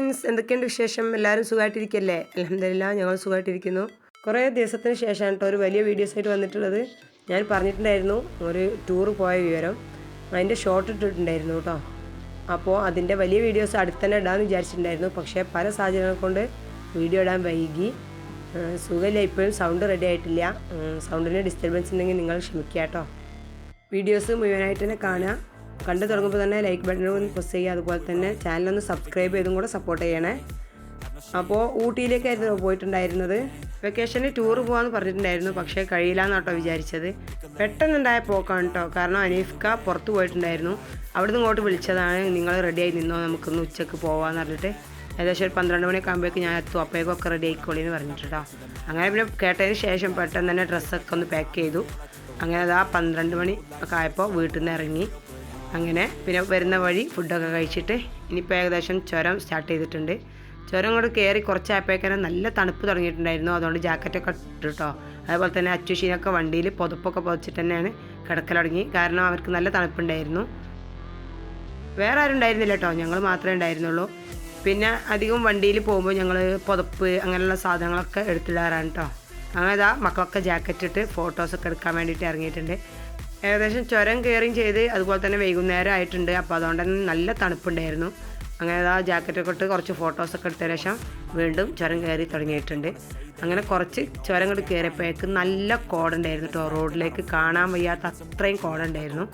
Friends, എന്തൊക്കെയുണ്ട് വിശേഷം? എല്ലാവരും സുഖമായിട്ടിരിക്കല്ലേ? അൽഹംദുലില്ലാ, ഞങ്ങൾ സുഖമായിട്ടിരിക്കുന്നു. കുറേ ദിവസത്തിന് ശേഷമാണ് കേട്ടോ ഒരു വലിയ വീഡിയോസ് ആയിട്ട് വന്നിട്ടുള്ളത്. ഞാൻ പറഞ്ഞിട്ടുണ്ടായിരുന്നു ഒരു ടൂർ പോയ വിവരം, അതിൻ്റെ ഷോർട്ട് ഇട്ടിട്ടുണ്ടായിരുന്നു കേട്ടോ. അപ്പോൾ അതിൻ്റെ വലിയ വീഡിയോസ് അടുത്ത് തന്നെ ഇടാമെന്ന് വിചാരിച്ചിട്ടുണ്ടായിരുന്നു. പക്ഷേ പല സാഹചര്യങ്ങൾ കൊണ്ട് വീഡിയോ ഇടാൻ വൈകി. സുഖമില്ല, ഇപ്പോഴും സൗണ്ട് റെഡി ആയിട്ടില്ല. സൗണ്ടിന് ഡിസ്റ്റർബൻസ് ഉണ്ടെങ്കിൽ നിങ്ങൾ ക്ഷമിക്കുക കേട്ടോ. വീഡിയോസ് മുഴുവനായിട്ട് തന്നെ കാണുക. കണ്ടു തുടങ്ങുമ്പോൾ തന്നെ ലൈക്ക് ബട്ടൺ ഒന്ന് പ്രസ് ചെയ്യുക. അതുപോലെ തന്നെ ചാനലൊന്ന് സബ്സ്ക്രൈബ് ചെയ്തും കൂടെ സപ്പോർട്ട് ചെയ്യണേ. അപ്പോൾ ഊട്ടിയിലേക്കായിരുന്നു പോയിട്ടുണ്ടായിരുന്നത്. വെക്കേഷന് ടൂർ പോകാമെന്ന് പറഞ്ഞിട്ടുണ്ടായിരുന്നു, പക്ഷേ കഴിയില്ല എന്നാട്ടോ വിചാരിച്ചത്. പെട്ടെന്നുണ്ടായ പോക്കാണ് കേട്ടോ. കാരണം അനീഫ്ക പുറത്ത് പോയിട്ടുണ്ടായിരുന്നു. അവിടുന്ന് ഇങ്ങോട്ട് വിളിച്ചതാണ്, നിങ്ങൾ റെഡിയായി നിന്നോ, നമുക്കൊന്ന് ഉച്ചയ്ക്ക് പോകാമെന്ന് പറഞ്ഞിട്ട്. ഏകദേശം ഒരു 12 മണിയൊക്കെ ആകുമ്പോഴേക്കും ഞാൻ എത്തും, അപ്പോഴേക്കൊക്കെ റെഡി ആയിക്കോളി എന്ന് പറഞ്ഞിട്ട് കേട്ടോ. അങ്ങനെ പിന്നെ കേട്ടതിന് ശേഷം പെട്ടെന്ന് തന്നെ ഡ്രസ്സൊക്കെ ഒന്ന് പാക്ക് ചെയ്തു. അങ്ങനെ അതാ 12 മണി ഒക്കെ ആയപ്പോൾ വീട്ടിൽ നിന്ന് ഇറങ്ങി. അങ്ങനെ പിന്നെ വരുന്ന വഴി ഫുഡൊക്കെ കഴിച്ചിട്ട് ഇനിയിപ്പോൾ ഏകദേശം ചുരം സ്റ്റാർട്ട് ചെയ്തിട്ടുണ്ട്. ചുരം അങ്ങോട്ട് കയറി കുറച്ചായപ്പോഴേക്കാനും നല്ല തണുപ്പ് തുടങ്ങിയിട്ടുണ്ടായിരുന്നു. അതുകൊണ്ട് ജാക്കറ്റൊക്കെ ഇട്ടു കേട്ടോ. അതുപോലെ തന്നെ അച്ചുഷീനൊക്കെ വണ്ടിയിൽ പുതപ്പൊക്കെ പുതച്ചിട്ട് തന്നെയാണ് കിടക്കൽ തുടങ്ങി. കാരണം അവർക്ക് നല്ല തണുപ്പുണ്ടായിരുന്നു. വേറെ ആരും ഉണ്ടായിരുന്നില്ല കേട്ടോ, ഞങ്ങൾ മാത്രമേ ഉണ്ടായിരുന്നുള്ളൂ. പിന്നെ അധികം വണ്ടിയിൽ പോകുമ്പോൾ ഞങ്ങൾ പുതപ്പ് അങ്ങനെയുള്ള സാധനങ്ങളൊക്കെ എടുത്തിടാറാണ് കേട്ടോ. അങ്ങനെ ഇതാ മക്കളൊക്കെ ജാക്കറ്റ് ഇട്ട് ഫോട്ടോസൊക്കെ എടുക്കാൻ വേണ്ടിയിട്ട് ഇറങ്ങിയിട്ടുണ്ട്. ഏകദേശം ചുരം കയറിയും ചെയ്ത് അതുപോലെ തന്നെ വൈകുന്നേരം ആയിട്ടുണ്ട്. അപ്പോൾ അതുകൊണ്ട് തന്നെ നല്ല തണുപ്പുണ്ടായിരുന്നു. അങ്ങനെ ആ ജാക്കറ്റൊക്കെ ഇട്ട് കുറച്ച് ഫോട്ടോസൊക്കെ എടുത്ത ശേഷം വീണ്ടും ചുരം കയറി തുടങ്ങിയിട്ടുണ്ട്. അങ്ങനെ കുറച്ച് ചുരം കൊണ്ട് കയറിയപ്പോഴേക്ക് നല്ല കോടുണ്ടായിരുന്നു കേട്ടോ. റോഡിലേക്ക് കാണാൻ വയ്യാത്ത അത്രയും കോടുണ്ടായിരുന്നു.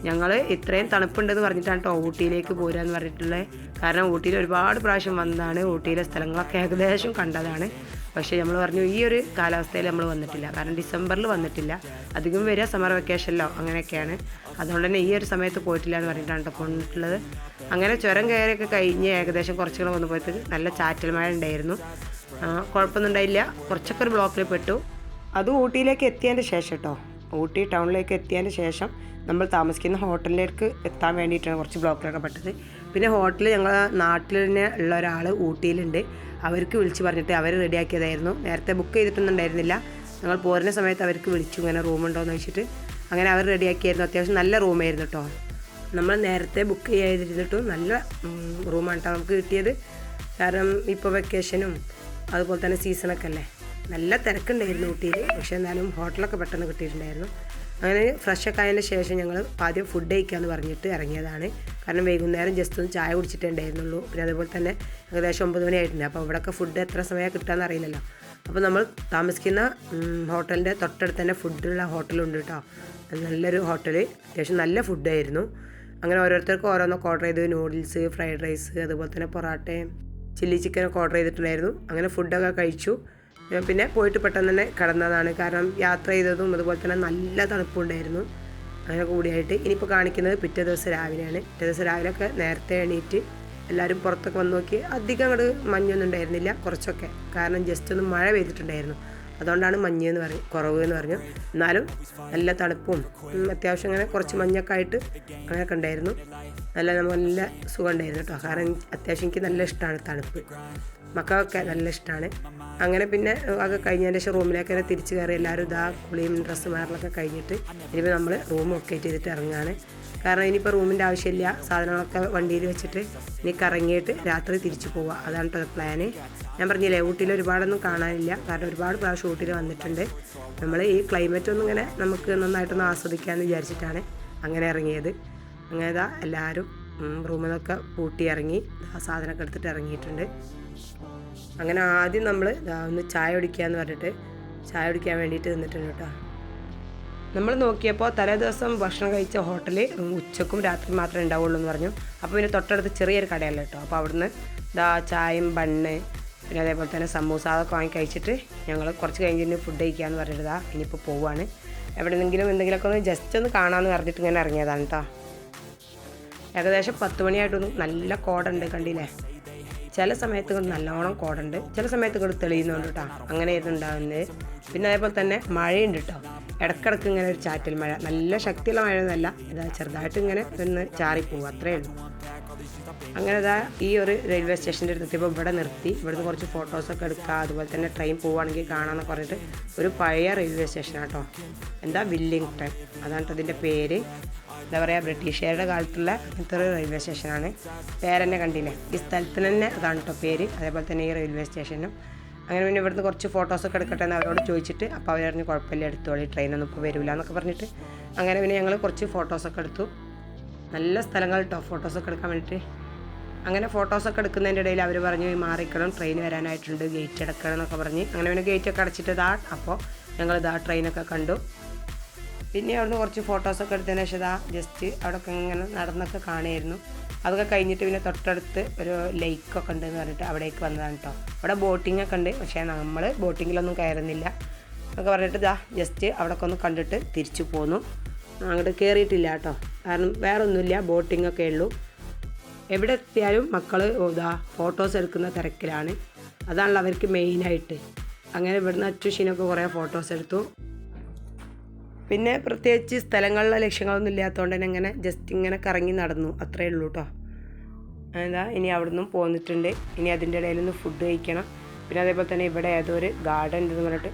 ഞങ്ങൾ ഇത്രയും തണുപ്പുണ്ടെന്ന് പറഞ്ഞിട്ടാണ് കേട്ടോ ഊട്ടിയിലേക്ക് പോരാന്ന് പറഞ്ഞിട്ടുള്ളത്. കാരണം ഊട്ടിയിൽ ഒരുപാട് പ്രാവശ്യം വന്നതാണ്, ഊട്ടിയിലെ സ്ഥലങ്ങളൊക്കെ ഏകദേശം കണ്ടതാണ്. പക്ഷേ നമ്മൾ പറഞ്ഞു ഈ ഒരു കാലാവസ്ഥയിൽ നമ്മൾ വന്നിട്ടില്ല. കാരണം ഡിസംബറിൽ വന്നിട്ടില്ല, അധികം വരിക സമ്മർ വെക്കേഷനിലോ അങ്ങനെയൊക്കെയാണ്. അതുകൊണ്ട് തന്നെ ഈ ഒരു സമയത്ത് പോയിട്ടില്ല എന്ന് പറഞ്ഞിട്ടാണ് കേട്ടോ പോയിട്ടുള്ളത്. അങ്ങനെ ചുരം കയറിയൊക്കെ കഴിഞ്ഞ് ഏകദേശം കുറച്ചുകൂടെ വന്നപ്പോഴത്തേക്ക് നല്ല ചാറ്റൽ മഴ ഉണ്ടായിരുന്നു. കുഴപ്പമൊന്നും ഉണ്ടായില്ല. കുറച്ചൊക്കെ ഒരു ബ്ലോക്കിൽ പെട്ടു. അത് ഊട്ടിയിലേക്ക് എത്തിയതിൻ്റെ ശേഷം കേട്ടോ. ഊട്ടി ടൗണിലേക്ക് എത്തിയതിൻ്റെ ശേഷം നമ്മൾ താമസിക്കുന്ന ഹോട്ടലിലേക്ക് എത്താൻ വേണ്ടിയിട്ടാണ് കുറച്ച് ബ്ലോക്കിലൊക്കെ പെട്ടത്. പിന്നെ ഹോട്ടൽ ഞങ്ങളെ നാട്ടിൽ തന്നെ ഉള്ള ഒരാൾ ഊട്ടിയിലുണ്ട്, അവർക്ക് വിളിച്ച് പറഞ്ഞിട്ട് അവർ റെഡിയാക്കിയതായിരുന്നു. നേരത്തെ ബുക്ക് ചെയ്തിട്ടൊന്നുണ്ടായിരുന്നില്ല. ഞങ്ങൾ പോരുന്ന സമയത്ത് അവർക്ക് വിളിച്ചു ഇങ്ങനെ റൂമുണ്ടോ എന്ന് വെച്ചിട്ട്. അങ്ങനെ അവർ റെഡിയാക്കിയായിരുന്നു. അത്യാവശ്യം നല്ല റൂമായിരുന്നു കേട്ടോ. നമ്മൾ നേരത്തെ ബുക്ക് ചെയ്തിരുന്നിട്ടും നല്ല റൂമാണ് കേട്ടോ നമുക്ക് കിട്ടിയത്. കാരണം ഇപ്പോൾ വെക്കേഷനും അതുപോലെ തന്നെ സീസണൊക്കെ അല്ലേ, നല്ല തിരക്കുണ്ടായിരുന്നു ഊട്ടിയിൽ. പക്ഷേ എന്നാലും ഹോട്ടലൊക്കെ പെട്ടെന്ന് കിട്ടിയിട്ടുണ്ടായിരുന്നു. അങ്ങനെ ഫ്രഷൊക്കെ ആയതിന് ശേഷം ഞങ്ങൾ ആദ്യം ഫുഡ് കഴിക്കാമെന്ന് പറഞ്ഞിട്ട് ഇറങ്ങിയതാണ്. കാരണം വൈകുന്നേരം ജസ്റ്റ് ഒന്ന് ചായ കുടിച്ചിട്ടേ ഉണ്ടായിരുന്നുള്ളൂ. പിന്നെ അതുപോലെ തന്നെ ഏകദേശം 9 മണി ആയിട്ടുണ്ട്. അപ്പോൾ ഇവിടെയൊക്കെ ഫുഡ് എത്ര സമയം കിട്ടാമെന്ന് അറിയില്ലല്ലോ. അപ്പോൾ നമ്മൾ താമസിക്കുന്ന ഹോട്ടലിൻ്റെ തൊട്ടടുത്ത് തന്നെ ഫുഡുള്ള ഹോട്ടലുണ്ട് കേട്ടോ. നല്ലൊരു ഹോട്ടൽ, അത്യാവശ്യം നല്ല ഫുഡായിരുന്നു. അങ്ങനെ ഓരോരുത്തർക്കും ഓരോന്നൊക്കെ ഓർഡർ ചെയ്ത് നൂഡിൽസ്, ഫ്രൈഡ് റൈസ്, അതുപോലെ തന്നെ പൊറാട്ടയും ചില്ലി ചിക്കനൊക്കെ ഓർഡർ ചെയ്തിട്ടുണ്ടായിരുന്നു. അങ്ങനെ ഫുഡൊക്കെ കഴിച്ചു. പിന്നെ പോയിട്ട് പെട്ടെന്ന് തന്നെ കിടന്നതാണ്. കാരണം യാത്ര ചെയ്തതും അതുപോലെ തന്നെ നല്ല തണുപ്പുണ്ടായിരുന്നു. അങ്ങനെ കൂടിയായിട്ട് ഇനിയിപ്പോൾ കാണിക്കുന്നത് പിറ്റേ ദിവസം രാവിലെയാണ്. പിറ്റേ ദിവസം രാവിലെയൊക്കെ നേരത്തെ എണീറ്റ് എല്ലാവരും പുറത്തൊക്കെ വന്ന് നോക്കി. അധികം അങ്ങോട്ട് മഞ്ഞൊന്നും ഉണ്ടായിരുന്നില്ല, കുറച്ചൊക്കെ. കാരണം ജസ്റ്റ് ഒന്ന് മഴ പെയ്തിട്ടുണ്ടായിരുന്നു, അതുകൊണ്ടാണ് മഞ്ഞ് കുറവ് എന്ന് പറഞ്ഞു. എന്നാലും നല്ല തണുപ്പും അത്യാവശ്യം അങ്ങനെ കുറച്ച് മഞ്ഞൊക്കെ ആയിട്ട് അങ്ങനെയൊക്കെ ഉണ്ടായിരുന്നു. നല്ല സുഖം ഉണ്ടായിരുന്നു കേട്ടോ. കാരണം അത്യാവശ്യം എനിക്ക് നല്ല ഇഷ്ടമാണ് തണുപ്പ്, മക്കൾക്കൊക്കെ നല്ല ഇഷ്ടമാണ്. അങ്ങനെ പിന്നെ അത് കഴിഞ്ഞതിന് ശേഷം റൂമിലേക്ക് തന്നെ തിരിച്ച് കയറി എല്ലാവരും ഇതാ കുളിയും ഡ്രസ്സ് മാറലൊക്കെ കഴിഞ്ഞിട്ട് ഇനിയിപ്പോൾ നമ്മൾ റൂം ഒക്കെ ചെയ്തിട്ട് ഇറങ്ങുകയാണ്. കാരണം ഇനിയിപ്പോൾ റൂമിൻ്റെ ആവശ്യമില്ല, സാധനങ്ങളൊക്കെ വണ്ടിയിൽ വെച്ചിട്ട് ഇനി കറങ്ങിയിട്ട് രാത്രി തിരിച്ചു പോവുക, അതാണ് കേട്ടോ പ്ലാന്. ഞാൻ പറഞ്ഞില്ലേ ഊട്ടിയിൽ ഒരുപാടൊന്നും കാണാനില്ല, കാരണം ഒരുപാട് പ്രാവശ്യം ഊട്ടിയിൽ വന്നിട്ടുണ്ട്. നമ്മൾ ഈ ക്ലൈമറ്റ് ഒന്നും ഇങ്ങനെ നമുക്ക് നന്നായിട്ടൊന്ന് ആസ്വദിക്കാമെന്ന് വിചാരിച്ചിട്ടാണ് അങ്ങനെ ഇറങ്ങിയത്. അങ്ങനെ ഇതാ എല്ലാവരും റൂമിൽ നിന്നൊക്കെ പൂട്ടി ഇറങ്ങി സാധനമൊക്കെ എടുത്തിട്ട് ഇറങ്ങിയിട്ടുണ്ട്. അങ്ങനെ ആദ്യം നമ്മൾ ഒന്ന് ചായ കുടിക്കാമെന്ന് പറഞ്ഞിട്ട് ചായ കുടിക്കാൻ വേണ്ടിയിട്ട് നിന്നിട്ടുണ്ട് കേട്ടോ. നമ്മൾ നോക്കിയപ്പോൾ തലേ ദിവസം ഭക്ഷണം കഴിച്ച ഹോട്ടലിൽ ഉച്ചക്കും രാത്രി മാത്രമേ ഉണ്ടാവുള്ളൂ എന്ന് പറഞ്ഞു. അപ്പോൾ പിന്നെ തൊട്ടടുത്ത് ചെറിയൊരു കടയല്ല കേട്ടോ. അപ്പോൾ അവിടുന്ന് ചായയും ബണ്ണ് പിന്നെ അതേപോലെ തന്നെ സമൂസ അതൊക്കെ വാങ്ങി കഴിച്ചിട്ട് ഞങ്ങൾ കുറച്ച് കഴിഞ്ഞിട്ട് ഫുഡ് കഴിക്കാമെന്ന് പറഞ്ഞിട്ട് ഇനിയിപ്പോൾ പോവുകയാണ്. എവിടെയെങ്കിലും എന്തെങ്കിലുമൊക്കെ ഒന്ന് ജസ്റ്റ് ഒന്ന് കാണാമെന്ന് പറഞ്ഞിട്ട് ഇങ്ങനെ ഇറങ്ങിയതാണ് കേട്ടോ. ഏകദേശം 10 മണിയായിട്ടൊന്നും നല്ല കോടുണ്ട്, കണ്ടില്ലേ. ചില സമയത്ത് കൊണ്ട് നല്ലോണം കോടുണ്ട്, ചില സമയത്ത് കൊണ്ട് തെളിയുന്നുണ്ട് കേട്ടോ. അങ്ങനെയായിരുന്നു ഉണ്ടാകുന്നത്. പിന്നെ അതേപോലെ തന്നെ മഴയുണ്ട് കേട്ടോ. ഇടയ്ക്കിടയ്ക്ക് ഇങ്ങനെ ഒരു ചാറ്റൽ മഴ, നല്ല ശക്തിയുള്ള മഴയൊന്നുമല്ല, ഇതാ ചെറുതായിട്ട് ഇങ്ങനെ ഒന്ന് ചാറിപ്പോവും, അത്രയേ ഉള്ളൂ. അങ്ങനെ ഇതാ ഈ ഒരു റെയിൽവേ സ്റ്റേഷൻ്റെ അടുത്തെത്തിയപ്പോൾ ഇവിടെ നിർത്തി. ഇവിടുന്ന് കുറച്ച് ഫോട്ടോസൊക്കെ എടുക്കുക, അതുപോലെ തന്നെ ട്രെയിൻ പോവുകയാണെങ്കിൽ കാണാമെന്നൊക്കെ പറഞ്ഞിട്ട് ഒരു പഴയ റെയിൽവേ സ്റ്റേഷനാണ് കേട്ടോ. എന്താ വില്ലിംഗ്ടൺ, അതാണ് കേട്ടോ ഇതിൻ്റെ പേര്. എന്താ പറയുക, ബ്രിട്ടീഷുകാരുടെ കാലത്തുള്ള അങ്ങനത്തെ ഒരു റെയിൽവേ സ്റ്റേഷനാണ്. പേരെന്നെ കണ്ടില്ലേ, ഈ സ്ഥലത്തിന് തന്നെ അതാണ് കേട്ടോ പേര്. അതേപോലെ തന്നെ ഈ റെയിൽവേ സ്റ്റേഷനും. അങ്ങനെ പിന്നെ ഇവിടുന്ന് കുറച്ച് ഫോട്ടോസൊക്കെ എടുക്കട്ടെ എന്ന് അവരോട് ചോദിച്ചിട്ട് അപ്പോൾ അവർ പറഞ്ഞ് കുഴപ്പമില്ല എടുത്തോളി, ട്രെയിനൊന്നും ഇപ്പോൾ വരില്ല എന്നൊക്കെ പറഞ്ഞിട്ട് അങ്ങനെ പിന്നെ ഞങ്ങൾ കുറച്ച് ഫോട്ടോസൊക്കെ എടുത്തു. നല്ല സ്ഥലങ്ങൾ കേട്ടോ ഫോട്ടോസൊക്കെ എടുക്കാൻ വേണ്ടിയിട്ട്. അങ്ങനെ ഫോട്ടോസൊക്കെ എടുക്കുന്നതിൻ്റെ ഇടയിൽ അവർ പറഞ്ഞു മാറിക്കണം, ട്രെയിൻ വരാനായിട്ടുണ്ട്, ഗേറ്റ് അടക്കണം എന്നൊക്കെ പറഞ്ഞ്. അങ്ങനെ പിന്നെ ഗേറ്റൊക്കെ അടച്ചിട്ട് അപ്പോൾ ഞങ്ങൾ ട്രെയിനൊക്കെ കണ്ടു. പിന്നെ അവിടുന്ന് കുറച്ച് ഫോട്ടോസൊക്കെ എടുത്തതിന് ശേഷം ജസ്റ്റ് അവിടെയൊക്കെ ഇങ്ങനെ നടന്നൊക്കെ കാണുമായിരുന്നു. അതൊക്കെ കഴിഞ്ഞിട്ട് പിന്നെ തൊട്ടടുത്ത് ഒരു ലേക്കൊക്കെ ഉണ്ടെന്ന് പറഞ്ഞിട്ട് അവിടേക്ക് വന്നതാണ് കേട്ടോ. അവിടെ ബോട്ടിങ്ങൊക്കെ ഉണ്ട്, പക്ഷേ നമ്മൾ ബോട്ടിങ്ങിലൊന്നും കയറുന്നില്ല എന്നൊക്കെ പറഞ്ഞിട്ട് ജസ്റ്റ് അവിടെയൊക്കെ ഒന്ന് കണ്ടിട്ട് തിരിച്ചു പോന്നു. അങ്ങോട്ട് കയറിയിട്ടില്ല കേട്ടോ, കാരണം വേറെ ഒന്നുമില്ല, ബോട്ടിങ്ങൊക്കെ ഉള്ളൂ. എവിടെ എത്തിയാലും മക്കൾ ഫോട്ടോസ് എടുക്കുന്ന തിരക്കിലാണ്, അതാണല്ലോ അവർക്ക് മെയിനായിട്ട്. അങ്ങനെ ഇവിടുന്ന് അച്ചുഷീനൊക്കെ കുറേ ഫോട്ടോസ് എടുത്തു. പിന്നെ പ്രത്യേകിച്ച് സ്ഥലങ്ങളിലെ ലക്ഷ്യങ്ങളൊന്നും ഇല്ലാത്തതുകൊണ്ട് തന്നെ ഇങ്ങനെ ജസ്റ്റ് ഇങ്ങനെ കറങ്ങി നടന്നു, അത്രയേ ഉള്ളൂ കേട്ടോ. ഇനി അവിടെ നിന്നും പോന്നിട്ടുണ്ട്. ഇനി അതിൻ്റെ ഇടയിൽ നിന്ന് ഫുഡ് കഴിക്കണം. പിന്നെ അതേപോലെ തന്നെ ഇവിടെ ഏതൊരു ഗാർഡൻ ഉണ്ടെന്ന് പറഞ്ഞിട്ട്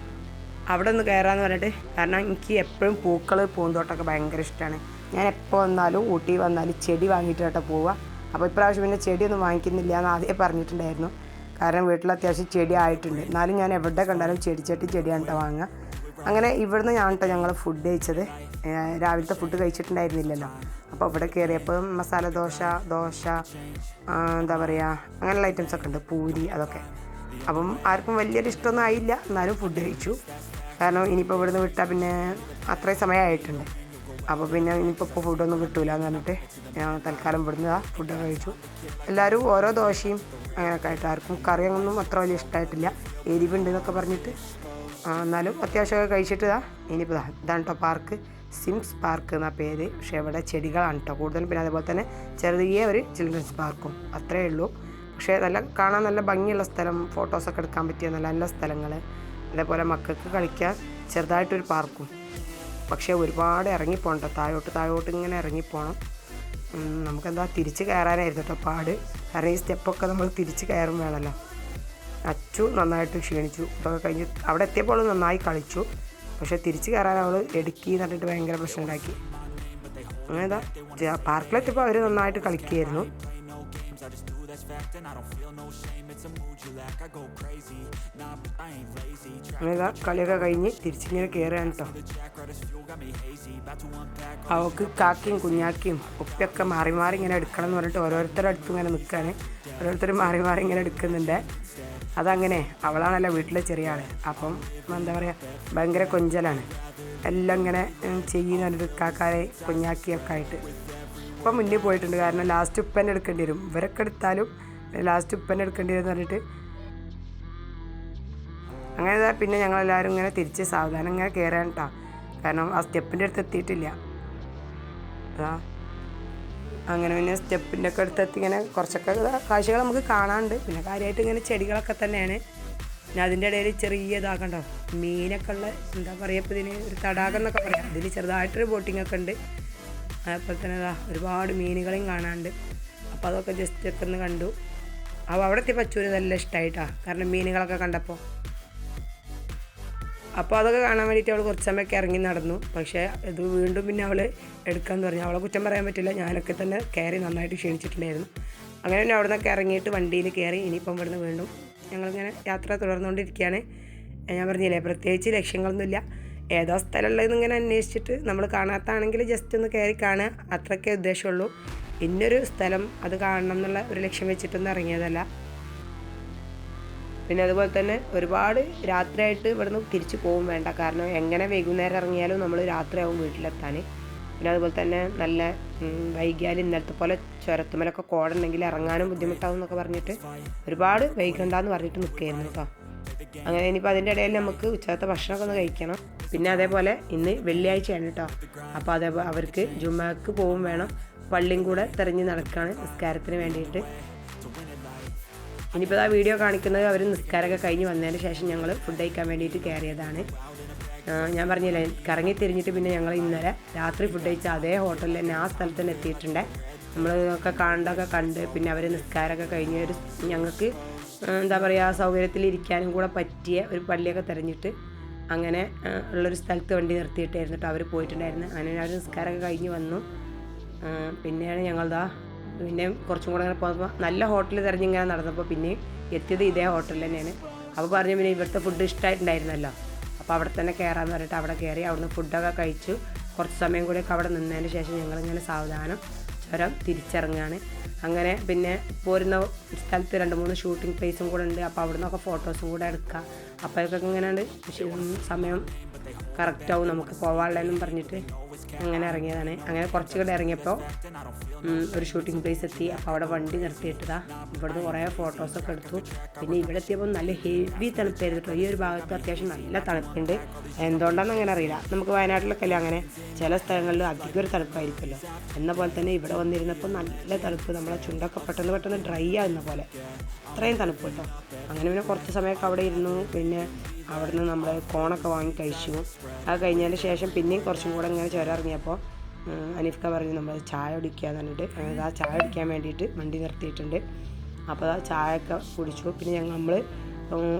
അവിടെ ഒന്ന് കയറാമെന്ന് പറഞ്ഞിട്ട്, കാരണം എനിക്ക് എപ്പോഴും പൂക്കൾ പൂന്തോട്ടമൊക്കെ ഭയങ്കര ഇഷ്ടമാണ്. ഞാൻ എപ്പോൾ വന്നാലും ഊട്ടി വന്നാലും ചെടി വാങ്ങിയിട്ട് കേട്ടോ പോവുക. അപ്പോൾ ഇപ്രാവശ്യം പിന്നെ ചെടിയൊന്നും വാങ്ങിക്കുന്നില്ല എന്ന് ആദ്യമേ പറഞ്ഞിട്ടുണ്ടായിരുന്നു, കാരണം വീട്ടിൽ അത്യാവശ്യം ചെടി ആയിട്ടുണ്ട്. എന്നാലും ഞാൻ എവിടെ കണ്ടാലും ചെടിയാണ് കേട്ടോ വാങ്ങുക. അങ്ങനെ ഇവിടുന്ന് ഞങ്ങൾ ഫുഡ് കഴിച്ചത്. രാവിലത്തെ ഫുഡ് കഴിച്ചിട്ടുണ്ടായിരുന്നില്ലല്ലോ. അപ്പോൾ ഇവിടെ കയറിയപ്പോൾ മസാല ദോശ എന്താ പറയുക, അങ്ങനെയുള്ള ഐറ്റംസൊക്കെ ഉണ്ട്, പൂരി അതൊക്കെ. അപ്പം ആർക്കും വലിയൊരു ഇഷ്ടമൊന്നും ആയില്ല, എന്നാലും ഫുഡ് കഴിച്ചു. കാരണം ഇനിയിപ്പോൾ ഇവിടുന്ന് വിട്ടാൽ പിന്നെ അത്രയും സമയമായിട്ടുണ്ട്. അപ്പോൾ പിന്നെ ഇനിയിപ്പോൾ ഫുഡൊന്നും കിട്ടില്ല എന്ന് പറഞ്ഞിട്ട് ഞാൻ തൽക്കാലം ഇവിടുന്ന് ഫുഡൊക്കെ കഴിച്ചു. എല്ലാവരും ഓരോ ദോശയും അങ്ങനെയൊക്കെ ആയിട്ട്, ആർക്കും കറിയൊന്നും അത്ര വലിയ ഇഷ്ടമായിട്ടില്ല, എരിവുണ്ട് എന്നൊക്കെ പറഞ്ഞിട്ട്. എന്നാലും അത്യാവശ്യമൊക്കെ കഴിച്ചിട്ട് ഇനിയിപ്പോൾ ഇതാണ് കേട്ടോ പാർക്ക്, സിംസ് പാർക്ക് എന്നാ പേര്. പക്ഷേ ഇവിടെ ചെടികളാണ് കേട്ടോ കൂടുതലും. പിന്നെ അതേപോലെ തന്നെ ചെറിയ ഒരു ചിൽഡ്രൻസ് പാർക്കും, അത്രയേ ഉള്ളൂ. പക്ഷേ കാണാൻ നല്ല ഭംഗിയുള്ള സ്ഥലം, ഫോട്ടോസൊക്കെ എടുക്കാൻ പറ്റിയ നല്ല സ്ഥലങ്ങൾ. അതേപോലെ മക്കൾക്ക് കളിക്കാൻ ചെറുതായിട്ടൊരു പാർക്കും. പക്ഷേ ഒരുപാട് ഇറങ്ങിപ്പോകണം കേട്ടോ, താഴോട്ട് ഇങ്ങനെ ഇറങ്ങിപ്പോകണം. നമുക്കെന്താ തിരിച്ച് കയറാനായിരുന്നു കേട്ടോ പാട്, കാരണം ഈ സ്റ്റെപ്പൊക്കെ നമ്മൾ തിരിച്ച് കയറും വേണമല്ലോ. അച്ചു നന്നായിട്ട് ക്ഷീണിച്ചു. ഇതൊക്കെ കഴിഞ്ഞ് അവിടെ എത്തിയപ്പോൾ നന്നായി കളിച്ചു, പക്ഷേ തിരിച്ച് കയറാൻ അവൾ എടുക്കി എന്നിട്ട് ഭയങ്കര പ്രശ്നം ഉണ്ടാക്കി. അങ്ങനെ പാർക്കിലെത്തിയപ്പോൾ അവർ നന്നായിട്ട് കളിക്കുകയായിരുന്നു. അങ്ങനെ കളിയൊക്കെ കഴിഞ്ഞ് തിരിച്ചിങ്ങനെ കയറുകയാണ് കേട്ടോ. അവൾക്ക് കാക്കിയും കുഞ്ഞാക്കിയും ഉപ്പൊക്കെ മാറി ഇങ്ങനെ എടുക്കണം എന്ന് പറഞ്ഞിട്ട് ഓരോരുത്തരുടെ അടുത്തും ഇങ്ങനെ നിൽക്കുകയാണ്. ഓരോരുത്തർ മാറി ഇങ്ങനെ എടുക്കുന്നുണ്ട്. അതങ്ങനെ, അവളാണല്ലോ വീട്ടിലെ ചെറിയ ആൾ. അപ്പം എന്താ പറയുക, ഭയങ്കര കൊഞ്ചലാണ്, എല്ലാം ഇങ്ങനെ ചെയ്യുന്ന കാക്കാരെ കുഞ്ഞാക്കിയൊക്കെ ആയിട്ട്. ഇപ്പം മുന്നിൽ പോയിട്ടുണ്ട്, കാരണം ലാസ്റ്റ് ഉപ്പന്നെ എടുക്കേണ്ടി വരും. ഇവരൊക്കെ എടുത്താലും ലാസ്റ്റ് ഉപ്പന്നെ എടുക്കേണ്ടി വരും എന്ന് പറഞ്ഞിട്ട്. അങ്ങനെ പിന്നെ ഞങ്ങളെല്ലാവരും ഇങ്ങനെ തിരിച്ച് സാവധാനം ഇങ്ങനെ കയറാൻ കേട്ടോ, കാരണം ആ സ്റ്റെപ്പിൻ്റെ അടുത്ത് എത്തിയിട്ടില്ല. അങ്ങനെ പിന്നെ സ്റ്റെപ്പിൻ്റെ ഒക്കെ അടുത്തെത്തി ഇങ്ങനെ കുറച്ചൊക്കെ കാഴ്ചകൾ നമുക്ക് കാണാനുണ്ട്. പിന്നെ കാര്യമായിട്ട് ഇങ്ങനെ ചെടികളൊക്കെ തന്നെയാണ്. പിന്നെ അതിൻ്റെ ഇടയിൽ ചെറിയ ഇതാക്കണ്ടോ, മീനൊക്കെ ഉള്ള എന്താ പറയുക, ഇപ്പോൾ ഇതിന് ഒരു തടാകം എന്നൊക്കെ പറയാം. ഇതിൽ ചെറുതായിട്ടൊരു ബോട്ടിങ്ങൊക്കെ ഉണ്ട്. അതേപോലെ തന്നെ ഒരുപാട് മീനുകളെയും കാണാനുണ്ട്. അപ്പോൾ അതൊക്കെ ജസ്റ്റ് ഒക്കെ ഒന്ന് കണ്ടു. അപ്പോൾ അവിടെ എത്തി പച്ചൂര് നല്ല ഇഷ്ടമായിട്ടാണ്, കാരണം മീനുകളൊക്കെ കണ്ടപ്പോൾ. അപ്പോൾ അതൊക്കെ കാണാൻ വേണ്ടിയിട്ട് അവൾ കുറച്ച് സമയമൊക്കെ ഇറങ്ങി നടന്നു. പക്ഷേ ഇത് വീണ്ടും പിന്നെ അവൾ എടുക്കാമെന്ന് പറഞ്ഞു. അവളെ കുറ്റം പറയാൻ പറ്റില്ല, ഞാനൊക്കെ തന്നെ കയറി നന്നായിട്ട് ക്ഷീണിച്ചിട്ടുണ്ടായിരുന്നു. അങ്ങനെ തന്നെ അവിടെ നിന്നൊക്കെ ഇറങ്ങിയിട്ട് വണ്ടിയിൽ കയറി. ഇനിയിപ്പം ഇവിടുന്ന് വീണ്ടും ഞങ്ങളിങ്ങനെ യാത്ര തുടർന്നുകൊണ്ടിരിക്കുകയാണ്. ഞാൻ പറഞ്ഞില്ലേ, പ്രത്യേകിച്ച് ലക്ഷ്യങ്ങളൊന്നുമില്ല, ഏതോ സ്ഥലമുള്ളതെന്ന് ഇങ്ങനെ അന്വേഷിച്ചിട്ട് നമ്മൾ കാണാത്താണെങ്കിൽ ജസ്റ്റ് ഒന്ന് കയറി കാണുക, അത്രയ്ക്കേ ഉദ്ദേശമുള്ളൂ. ഇന്നൊരു സ്ഥലം അത് കാണണം എന്നുള്ള ഒരു ലക്ഷ്യം വെച്ചിട്ടൊന്നും ഇറങ്ങിയതല്ല. പിന്നെ അതുപോലെ തന്നെ ഒരുപാട് രാത്രിയായിട്ട് ഇവിടുന്ന് തിരിച്ചു പോകും വേണ്ട, കാരണം എങ്ങനെ വൈകുന്നേരം ഇറങ്ങിയാലും നമ്മൾ രാത്രിയാവും വീട്ടിലെത്താൻ. പിന്നെ അതുപോലെ തന്നെ നല്ല വൈകിയാൽ ഇന്നലത്തെ പോലെ ചുരത്തുമലൊക്കെ കോടുണ്ടെങ്കിൽ ഇറങ്ങാനും ബുദ്ധിമുട്ടാവും എന്നൊക്കെ പറഞ്ഞിട്ട് ഒരുപാട് വൈകണ്ടെന്ന് പറഞ്ഞിട്ട് നിൽക്കുകയായിരുന്നു കേട്ടോ. അങ്ങനെ ഇനിയിപ്പോൾ അതിൻ്റെ ഇടയിൽ നമുക്ക് ഉച്ചത്തെ ഭക്ഷണമൊക്കെ ഒന്ന് കഴിക്കണം. പിന്നെ അതേപോലെ ഇന്ന് വെള്ളിയാഴ്ചയാണ് കേട്ടോ, അപ്പോൾ അതേപോലെ അവർക്ക് ജുമാക്ക് പോവും വേണം, പള്ളിയും കൂടെ തിരഞ്ഞ് നടക്കുകയാണ് നിസ്കാരത്തിന് വേണ്ടിയിട്ട്. ഇനിയിപ്പോൾ ആ വീഡിയോ കാണിക്കുന്നത് അവർ നിസ്കാരമൊക്കെ കഴിഞ്ഞ് വന്നതിന് ശേഷം ഞങ്ങൾ ഫുഡ് കഴിക്കാൻ വേണ്ടിയിട്ട് കയറിയതാണ്. ഞാൻ പറഞ്ഞില്ലേ, കറങ്ങി തിരിഞ്ഞിട്ട് പിന്നെ ഞങ്ങൾ ഇന്നലെ രാത്രി ഫുഡ് കഴിച്ച അതേ ഹോട്ടലിൽ തന്നെ ആ സ്ഥലത്ത് തന്നെ എത്തിയിട്ടുണ്ട്. നമ്മൾ ഒക്കെ കണ്ട് പിന്നെ അവർ നിസ്കാരമൊക്കെ കഴിഞ്ഞ് ഞങ്ങൾക്ക് എന്താ പറയുക സൗകര്യത്തിലിരിക്കാനും കൂടെ പറ്റിയ ഒരു പള്ളിയൊക്കെ തിരഞ്ഞിട്ട് അങ്ങനെ ഉള്ളൊരു സ്ഥലത്ത് വണ്ടി നിർത്തിയിട്ടായിരുന്നു കേട്ടോ അവർ പോയിട്ടുണ്ടായിരുന്നു. അങ്ങനെ അവർ നിസ്കാരമൊക്കെ കഴിഞ്ഞ് വന്നു. പിന്നെയാണ് പിന്നെ കുറച്ചും കൂടെ അങ്ങനെ പോകുമ്പോൾ നല്ല ഹോട്ടൽ തിരഞ്ഞിങ്ങനെ നടന്നപ്പോൾ പിന്നെയും എത്തിയത് ഇതേ ഹോട്ടലിൽ തന്നെയാണ്. അപ്പോൾ പറഞ്ഞു പിന്നെ ഇവിടുത്തെ ഫുഡ് ഇഷ്ടമായിട്ടുണ്ടായിരുന്നല്ലോ, അപ്പോൾ അവിടെ തന്നെ കയറാമെന്ന് പറഞ്ഞിട്ട് അവിടെ കയറി അവിടുന്ന് ഫുഡൊക്കെ കഴിച്ചു. കുറച്ച് സമയം കൂടെയൊക്കെ അവിടെ നിന്നതിന് ശേഷം ഞങ്ങളിങ്ങനെ സാവധാനം ചുരം തിരിച്ചിറങ്ങുകയാണ്. അങ്ങനെ പിന്നെ പോരുന്ന സ്ഥലത്ത് 2-3 ഷൂട്ടിംഗ് പ്ലേസും കൂടെ ഉണ്ട്. അപ്പോൾ അവിടെ നിന്നൊക്കെ ഫോട്ടോസും കൂടെ എടുക്കാം. അപ്പോഴൊക്കെ ഇങ്ങനെ സമയം കറക്റ്റാവും നമുക്ക് പോകാനുള്ളതെന്നും പറഞ്ഞിട്ട് അങ്ങനെ ഇറങ്ങിയതാണ്. അങ്ങനെ കുറച്ച് കൂടെ ഇറങ്ങിയപ്പോൾ ഒരു ഷൂട്ടിംഗ് പ്ലേസ് എത്തി. അപ്പോൾ അവിടെ വണ്ടി നിർത്തിയിട്ടതാ ഇവിടുന്ന് കുറേ ഫോട്ടോസൊക്കെ എടുത്തു. പിന്നെ ഇവിടെ എത്തിയപ്പോൾ നല്ല ഹെവി തണുപ്പായിരുന്നു കേട്ടോ. ഈ ഒരു ഭാഗത്ത് അത്യാവശ്യം നല്ല തണുപ്പുണ്ട്. എന്തുകൊണ്ടാണെന്ന് അങ്ങനെ അറിയില്ല. നമുക്ക് വയനാട്ടിലൊക്കെ അല്ലേ അങ്ങനെ ചില സ്ഥലങ്ങളിൽ അധികം ഒരു തണുപ്പായിരിക്കുമല്ലോ. എന്ന പോലെ തന്നെ ഇവിടെ വന്നിരുന്നപ്പോൾ നല്ല തണുപ്പ്, നമ്മളെ ചുണ്ടൊക്കെ പെട്ടെന്ന് ഡ്രൈ ആകുന്ന പോലെ അത്രയും തണുപ്പ് കേട്ടോ. അങ്ങനെ പിന്നെ കുറച്ച് സമയമൊക്കെ അവിടെ ഇരുന്നു. പിന്നെ അവിടുന്ന് നമ്മൾ കോണൊക്കെ വാങ്ങി കഴിച്ചു. അത് കഴിഞ്ഞതിന് ശേഷം പിന്നെയും കുറച്ചും കൂടെ ഇങ്ങനെ ചുരമിറങ്ങിയപ്പോൾ അനീഫ്ക പറഞ്ഞു നമ്മൾ ചായ കുടിക്കാന്ന് പറഞ്ഞിട്ട് ആ ചായ കുടിക്കാൻ വേണ്ടിയിട്ട് വണ്ടി നിർത്തിയിട്ടുണ്ട്. അപ്പോൾ ആ ചായയൊക്കെ കുടിച്ചു. പിന്നെ നമ്മൾ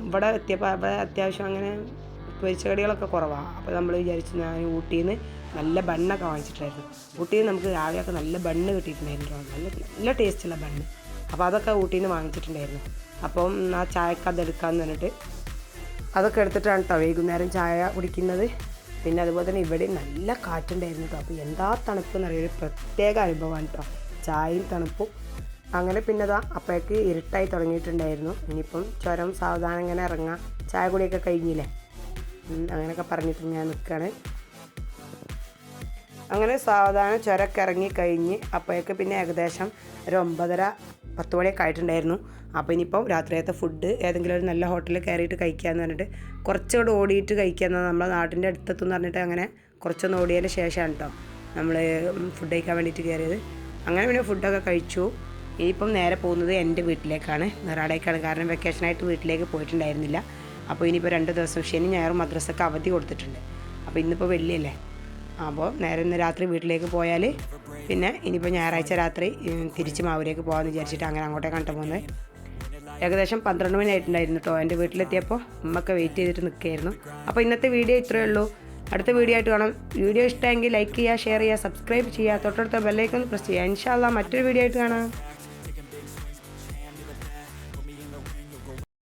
ഇവിടെ എത്തിയപ്പോൾ അവിടെ അത്യാവശ്യം അങ്ങനെ പൊരിച്ച കടികളൊക്കെ കുറവാണ്. അപ്പോൾ നമ്മൾ വിചാരിച്ചു ഞാൻ ഊട്ടിയിൽ നിന്ന് നല്ല ബണ്ണൊക്കെ വാങ്ങിച്ചിട്ടായിരുന്നു. ഊട്ടിയിൽ നമുക്ക് രാവിലെയൊക്കെ നല്ല ബണ്ണ് കിട്ടിയിട്ടുണ്ടായിരുന്നു, നല്ല ടേസ്റ്റുള്ള ബണ്ണ്. അപ്പോൾ അതൊക്കെ ഊട്ടിയിൽ നിന്ന് വാങ്ങിച്ചിട്ടുണ്ടായിരുന്നു. അപ്പം ആ ചായക്ക് അതെടുക്കാമെന്ന് പറഞ്ഞിട്ട് അതൊക്കെ എടുത്തിട്ടാണ് കേട്ടോ വൈകുന്നേരം ചായ കുടിക്കുന്നത്. പിന്നെ അതുപോലെ തന്നെ ഇവിടെ നല്ല കാറ്റുണ്ടായിരുന്നു കേട്ടോ. അപ്പോൾ എന്താ തണുപ്പെന്ന് അറിയാം, ഒരു പ്രത്യേക അനുഭവമാണ് കേട്ടോ ചായയും തണുപ്പും. അങ്ങനെ പിന്നെ അപ്പോഴേക്ക് ഇരുട്ടായി തുടങ്ങിയിട്ടുണ്ടായിരുന്നു. ഇനിയിപ്പം ചുരം സാവധാനം ഇങ്ങനെ ഇറങ്ങാം, ചായ കുടിയൊക്കെ കഴിഞ്ഞില്ലേ, അങ്ങനെയൊക്കെ പറഞ്ഞിട്ട് ഞാൻ നിൽക്കുകയാണ്. അങ്ങനെ സാവധാനം ചുരമൊക്കെ ഇറങ്ങി കഴിഞ്ഞ് അപ്പോഴേക്ക് പിന്നെ ഏകദേശം ഒരു 9:30-10 മണിയൊക്കെ ആയിട്ടുണ്ടായിരുന്നു. അപ്പോൾ ഇനിയിപ്പം രാത്രിയത്തെ ഫുഡ് ഏതെങ്കിലും ഒരു നല്ല ഹോട്ടലിൽ കയറിയിട്ട് കഴിക്കാമെന്ന് പറഞ്ഞിട്ട് കുറച്ചുകൂടെ ഓടിയിട്ട് കഴിക്കാമെന്ന് നമ്മളെ നാട്ടിൻ്റെ അടുത്തെത്തുമെന്ന് പറഞ്ഞിട്ട് അങ്ങനെ കുറച്ചൊന്ന് ഓടിയതിന് ശേഷമാണ് കേട്ടോ നമ്മൾ ഫുഡ് കഴിക്കാൻ വേണ്ടിയിട്ട് കയറിയത്. അങ്ങനെ പിന്നെ ഫുഡൊക്കെ കഴിച്ചു. ഇനിയിപ്പം നേരെ പോകുന്നത് എൻ്റെ വീട്ടിലേക്കാണ്, നെറാടേക്കാണ്. കാരണം വെക്കേഷനായിട്ട് വീട്ടിലേക്ക് പോയിട്ടുണ്ടായിരുന്നില്ല. അപ്പോൾ ഇനിയിപ്പോൾ 2 ദിവസം ശനി ഞായറും മദ്രസക്ക് അവധി കൊടുത്തിട്ടുണ്ട്. അപ്പോൾ ഇന്നിപ്പോൾ വെള്ളിയല്ലേ, അപ്പോൾ നേരെ ഇന്ന് രാത്രി വീട്ടിലേക്ക് പോയാൽ പിന്നെ ഇനിയിപ്പോൾ ഞായറാഴ്ച രാത്രി തിരിച്ച് മാവൂരേക്ക് പോകാമെന്ന് വിചാരിച്ചിട്ട് അങ്ങനെ അങ്ങോട്ടേക്കാണ് പോകുന്നത്. ഏകദേശം 12 മണി ആയിട്ടുണ്ടായിരുന്നു കേട്ടോ എൻ്റെ വീട്ടിലെത്തിയപ്പോൾ. ഉമ്മയൊക്കെ വെയിറ്റ് ചെയ്തിട്ട് നിൽക്കുകയായിരുന്നു. അപ്പോൾ ഇന്നത്തെ വീഡിയോ ഇത്രയേ ഉള്ളൂ. അടുത്ത വീഡിയോ ആയിട്ട് കാണാം. വീഡിയോ ഇഷ്ടമെങ്കിൽ ലൈക്ക് ചെയ്യുക, ഷെയർ ചെയ്യുക, സബ്സ്ക്രൈബ് ചെയ്യുക, തൊട്ടടുത്ത ബെല്ലൈക്കൺ പ്രസ് ചെയ്യുക. ഇൻഷാ അല്ലാഹ് മറ്റൊരു വീഡിയോ ആയിട്ട് കാണാം.